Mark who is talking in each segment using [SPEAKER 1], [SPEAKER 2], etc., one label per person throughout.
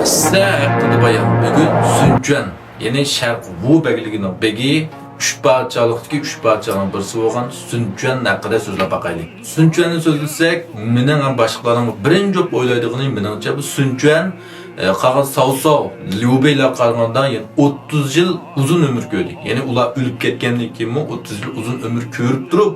[SPEAKER 1] Size haqtada bayan bugün Sünçen, yeni Şarq Wu begiliginin begi 3 parçalıqdaki 3 parçanın birisi olgan Sünçen haqida so'zlab baqaylik. Sünçenni so'zlasak, mening ham boshqalarning birinchi o'ylaydig'ini meningcha bu Sünçen qag'az Saosao, Liu Bei'ga qaraganda 30 yil uzun ömür ko'rdi. Ya'ni ular o'lib ketgandan keyin 30 yil uzun ömür ko'rib turib,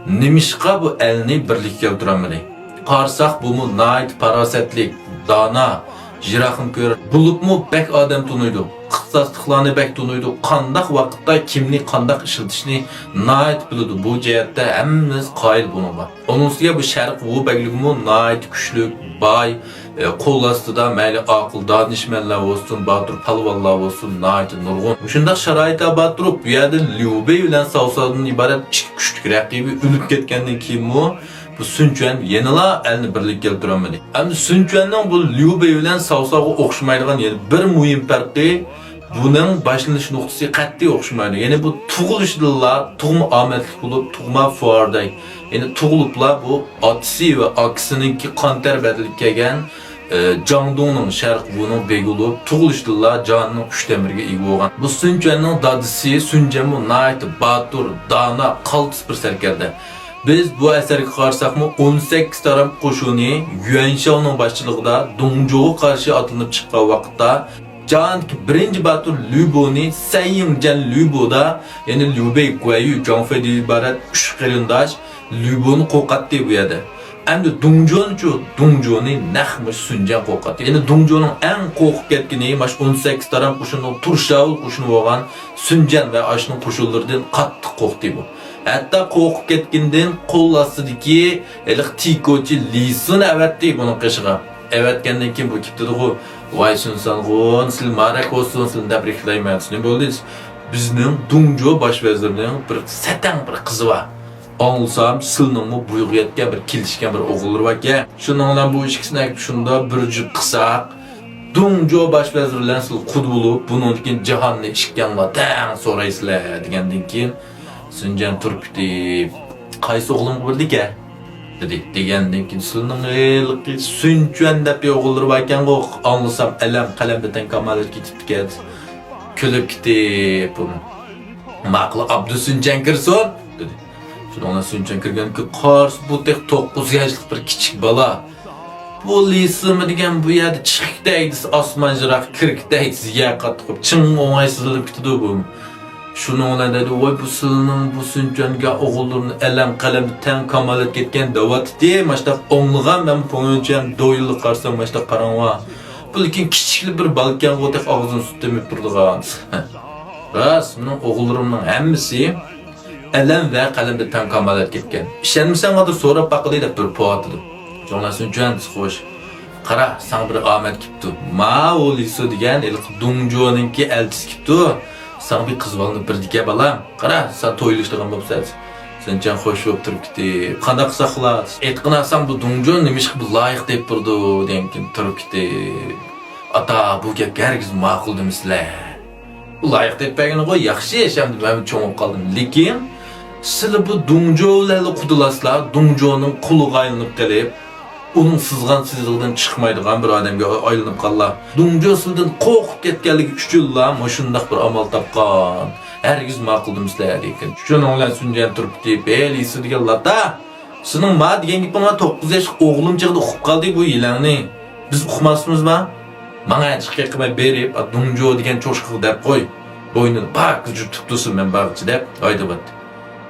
[SPEAKER 1] nimishqa bu elni birlikka keltirolmadi. Qarsak bu mu nayt parasatlik, dana Jirahım ko'rib, bulupmu bek odam tunuydu. Ixtisosliklarni bek tunuydu. Qandaq vaqtda kimni qandaq ishlatishni nayt biladi. Bu jihatda hammamiz qoyil bunga. Onunsiga bu Sharq Wu begligimi nayt kuchlik, boy, qo'l ostida mayli aql danishmanlar bo'lsin, botir palvonlar bo'lsin, nayt nurg'un. Shundaq sharoitda bor turib, bu yerda Liu Bei bilan Saosaodan iborat ikki kuchli raqibi o'lib ketgandan keyin bu Sünçen yenila elni birlik keltirolmadi. Endi Sünçenning bu Liu Bei bilan Saosaoga o'xshamaydigan yeri bir muhim farqi, buning boshlanish nuqtasi qat'iy o'xshamaydi. Ya'ni bu tug'ilishlar tug'ma omadli bo'lib, tug'ma fuarday. Ya'ni tug'iliblar bu otasi va akasininki qon tarbiyalik kelgan Jangdongning Sharq Wuning begulib, tug'ilishlar jonining 3 tamirga ega bo'lgan. Bu Sünçenning dadisi Sünçen bu nayt batur, dana, qaltis bir sarkarda. Biz bu əsərə qarşısaqmı 18 taraf qoşunu Yuan Shao'nun başçılığında Dongzhou'ya qarşı atılıb çıxan vaxtda Canki birinci batur Liu Bei'ni Sanyingjian Liu Bei'da yani Liu Bei, Guayu, Zhang Fei diye ibaret 3 qarindosh Liu Bei'ni qo'rqatdi bu yerda. Endi Dongzhou'ni naqmış Sünçen qo'rqatdi. Yani Dongzhou'nun eng qo'rqib ketgani maş 18 taraf qo'shini Turshao qo'shini bo'lgan Sünçen va ashning qo'shinlaridan qattiq qo'rqdi bu. Hatta qo'rqib ketgandan qo'l ostidagi tikochi Lisini avatdi buni qishig'a. Avatgandan keyin bu ketdi-ku. Voy Sunsangon, siz marak olsun, siz tabriklayman. Ne bo'ldingiz? Bizning Dongzhou bosh vazirining bir satan bir qizi bor. Anlasam, sizning buyruq yetgan bir kelishgan bir o'g'illar bor ekan. Shuningdan bu ikkisini shunda bir jup qilsak, Dongzhou bosh vaziri bilan siz qud bo'lib, bundan keyin jahonni ishganlar tang so'raysizlar degandan keyin Sünçen turib deb, qaysi o'g'lim bo'ldika? dedi. Degandan keyin sizning Sünçen deb o'g'illar bor ekan-ku, anglasam alam qalamdan kamallar ketibdi ekan. Kulib ketib buni. Maqli Abdu Sünçen kirsin dedi. Shundan Sünçen kirgan ki qars bu tek 9 yoshlik bir kichik bola. Bu lisimi degan bu yerda chiqdaydi, osmon jiroq kirkdaydi, ziyoqat qilib, chin o'ng'aysizlanib ketdi bu. Şunu dedi, voy bu sılının bu Sünçen'ga oğullarını elem kalem ten kamalat ketken davat diye maçta onluğan ben Sünçen doyuluk qarsam maçta qaranwa. Bu lekin kichikli bir balkan qo'tek og'zini sutdemib turdigan. Ras, bunun oğullarımның hammasi elem ve kalemde ten kamalat ketken. İşenmisan qadır so'rab baqili deb turib po'atdi. Jo'na Sünçen xo'sh. Qara, san bir omat kipti. Ma o'lisi degan Dongzhou'ninki elchisi kipti. Sana bir kız balını bir dike balam. Qara, sen to'ylishdigan bo'lsan. Sünçen xo'sh bo'lib turib ketdi. Qanday qilsak qilat? Aytqinasan bu Dongzhou nimish qilib loyiq deb turdi, degan keyin turib ketdi. Ata, bu gapga hargiz ma'qul demisizlar. Loyiq deb bergani qo'y, yaxshi yashamdi, men cho'ngib qoldim. Lekin sizlar bu Dongzhou'larni qudulaslar, Dongzhou'ning quliga aylanib qolib, onun sızgan sizliğinden çıkmaydigan bir adamga aylanıp qallar. Dongzhou sizdan qo'rqib ketganligi uchunla shundaq bir amal topgan. Hergiz ma'qul demisizlar ekan. Shuning bilan Sünçen turib deb, "Elisi deganlar da, sizning ma degan gapingga 9 yoshlik o'g'lim chiqdi uqib qoldi bu yillarni. Biz uqmasmizmi? Menga chiqib qilmay berib, Dongzhou degan cho'shqiq deb qo'y. Bo'ynini pak jutib tursin men bag'chi deb aytibdi.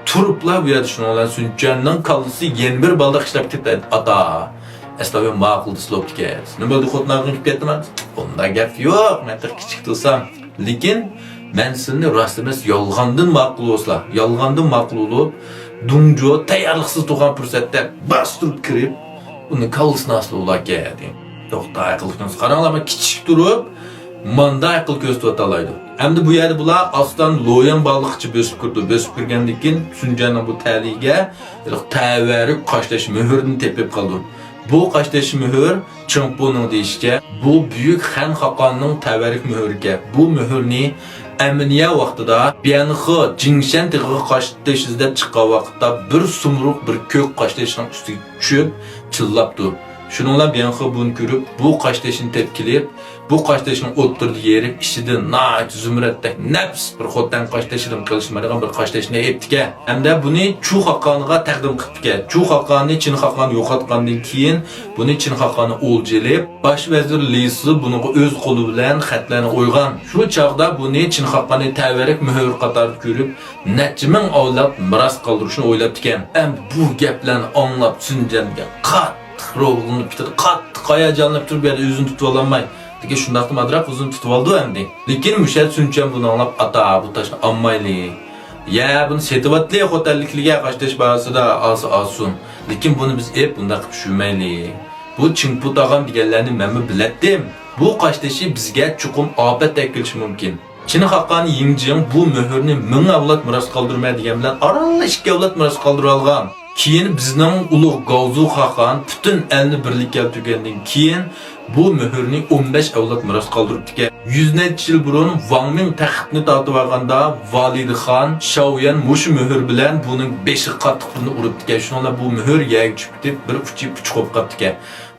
[SPEAKER 1] Turiblar bu yerda shuning bilan Sünçenning kallasi yana bir balda ishlab ketdi. Ata Esnafı ma'qul dislop ket. Nima bo'ldi xotnag'im qilib ketdiman? Bunda gap yo'q. Men kichik tursam, lekin men sizni rost emas, yolg'ondan ma'qul bo'lslar. Yolg'ondan ma'qul bo'lib, Dongzhou tayyorliksiz turgan fursatda bostirib kirib, uni kallisini asli ularga dedi. To'xta, aqldan qaranglar, men kichik turib, manda aql ko'rsatib olaydi. Endi bu yerda bular aslan loyan balıqçı bosib kirdi. Bosib kirgandan keyin Sünçenning bu ta'liga ta'varik qoshlash muhrini tepib qoldi. Bu qaştaş mühür, Çinpo'nun deyişçe, bu büyük Han Hakan'ın təvərik mühürge. Bu mühürni əmniyə vaxtıda Biyanxı, Jingshan tığı qaştaş izlep çıqa vaxtda bir sumruq, bir kök qaştaşın üstüge düşüb, çıllapdı. Şununla Biyanxı bunu görüp, bu qaştaşını tepkileyip, bu qaştaşning o'ttirdi yeri ishidan nayt zumratdak nafs bir xo'tan qaştaşidan qilishmaydigan bir qaştaşni eptike. Hamda buni Chu xaqoniga taqdim qilibdike. Chu xaqoni Chin xaqoni yo'qotgandan keyin buni Chin xaqoni o'ljelib, bosh vazir Lisi buniga o'z qo'li bilan xatlarni o'ygan. Shu chaqda buni Chin xaqoni ta'varak muhr qatorida ko'rib, necha ming avlod miros qoldirishni o'ylab ekan. Ham bu gaplarni anglab Sunjanga qattiq ro'g'linib bitdi. Qattiq hayajonlanib turib yerda o'zini tutib ololmay. Deki şundaqda madrak uzun tutup oldu endi. Lekin Müşet Sunjan bunu anlap ata bu taşni almayli. Ya bunu setivatli otellikliga qaştaş bahasida alsın. Lekin bunu biz hep bunda qilib tushunmayli. Bu Chinput ağam deganlarni men biletdim. Bu qaştaşı bizga chuqum ofat keltirishi mumkin. Chin xaqani Yingjing bu muhrni ming avlod miros qoldirmay degan bilan aralash ikki avlod miros qoldirib olgan. Keyin bizning ulug' Gavzu xaqan butun elni birlik keltirgandan keyin bu muhrni 15 avlod miros qoldiribdi. 100 necha yil burun Wang Ming taxtni tortib olganda Valid Xon Shaoyan mushu muhr bilan buning 5 qattiqini uribdi. Shuningdek bu muhr yag chiqib bir uchi puch qo'yib qolibdi.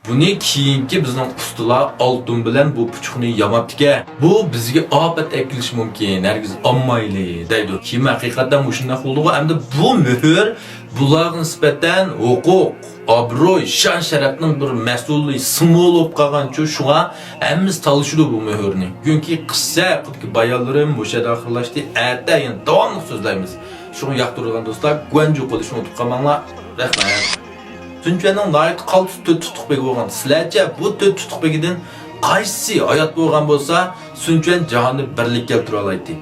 [SPEAKER 1] Buni keyingi bizning ustular oltin bilan bu puchuqni yamabdi. Bu bizga ofat ekilishi mumkin. Hargiz olmayli deydi. Kim haqiqatan mushunday qildi, hamda bu muhr bularga nisbatan huquq, obro'y, shon sharafning bir mas'ullik simvoli bo'lib qolgancha shunga hammamiz talishdi bu muhrni. Chunki qissa bayonlarim mushada oxirlashdi. Erta yana davomli so'zlaymiz. Shuni yoqtirgan do'stlar, guanju qilishni unutib qolmanglar. Rahmat. Sunjanning layık qaltis tutuq begi bo'lgan. Sizlarcha bu tutuq begidan qaysi hayot bo'lgan bo'lsa, Sunjan jahonni birlik keltira oladi.